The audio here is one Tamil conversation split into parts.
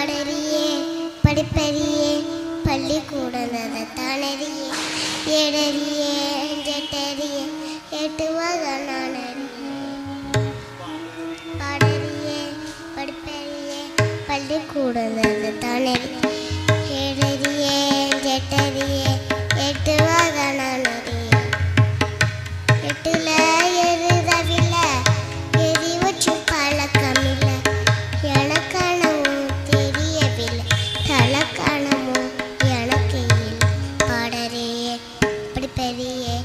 பாடறியே படிப்பறியே பள்ளிக்கூடம் தானறியே ஏடறியே ஜெட்டறியே எட்டுவதனானறியே பாடறியே படிப்பறியே பள்ளிக்கூடம் தானறியே ஏடறியே ஜெட்டறியே எட்டுவதனானறியே எட்டுல எழுதவில்லை எரி வச்சு பழக்கமில்லை எனக்கானமும் தெரியவில்லை தலக்கானமும் எனக்கு இல்லை பாடறியே படிப்பறியே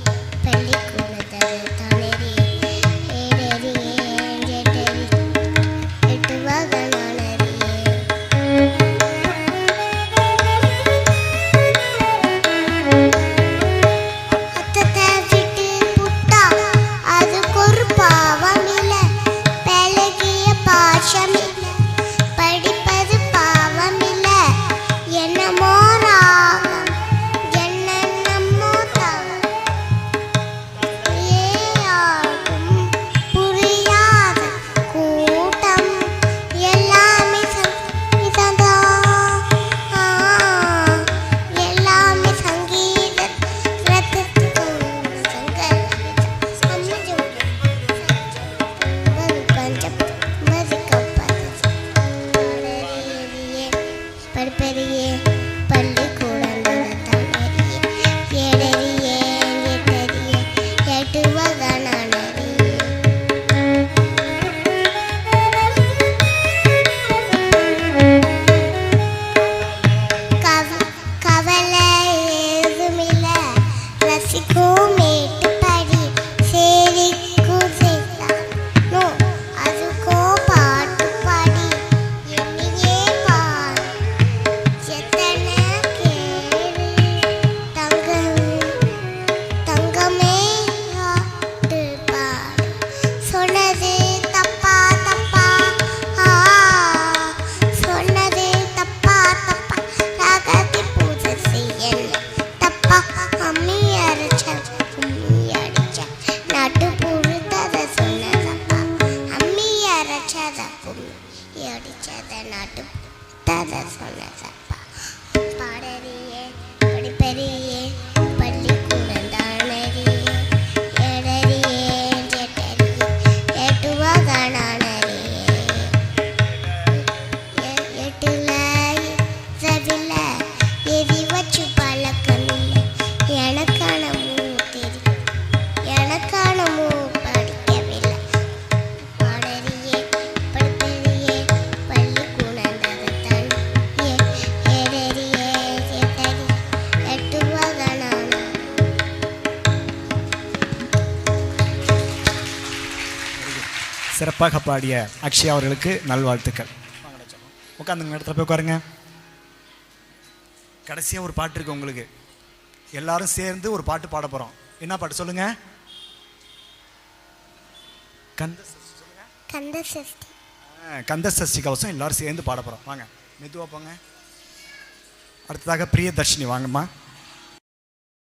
பள்ளிக்கூடத்தை தானறியே ஏடறியே ஜெட்டறியே எட்டுவதனானறியே படிப்பறியே பள்ளிக்கூடம் தானறியே ஏடறியே எட்டறியே எட்டுவதனானறியே கவலை ஏதுமில்லை ரசிக்கும் மேட்டுப்படி சேரிக்கும் சேர்த்தானோ அதுக்கோ பாட்டு பாடி எண்ணியே பாரு தங்கமே சொன்னது தப்பா தப்பா சொன்னது தப்பா தப்பா ராகத்தை பூஜை செய்யல தப்பா அம்மி அரைச்ச கும்மி அடிச்ச நாட்டு புழுத்தத சொன்னதப்பா அம்மி அரைச்சத கும்மி அடிச்சத நாட்டு புழுத்தத சொன்னதப்பா பாடறியே படிப்பறியே பள்ளிக்கூடம் தானறியே ஏடறியே ஜெட்டறியே எட்டுவதனானறியே எட்டுல ரவில எரி வச்சு பழக்கமில்லை எனக்கானமும் தெரியும் எனக்கானமும் படிக்கவில்லை பாடறியே படிப்பறியே பள்ளிக்கூடம் தானறியே ஏடறியே ஜெட்டறியே எட்டுவதனானறியே சிறப்பாக பாடிய அக்ஷயா அவர்களுக்கு நல்வாழ்த்துக்கள். உட்காந்துங்க, இடத்துல போய் உட்காருங்க. கடைசியாக ஒரு பாட்டு இருக்கு உங்களுக்கு. எல்லாரும் சேர்ந்து ஒரு பாட்டு பாட போகிறோம். என்ன பாட்டு சொல்லுங்க? கந்த சஷ்டி. கந்த சஷ்டி கவசம் எல்லாரும் சேர்ந்து பாட போகிறோம். வாங்க, மெதுவாக போங்க. அடுத்ததாக பிரியதர்ஷினி வாங்கம்மா.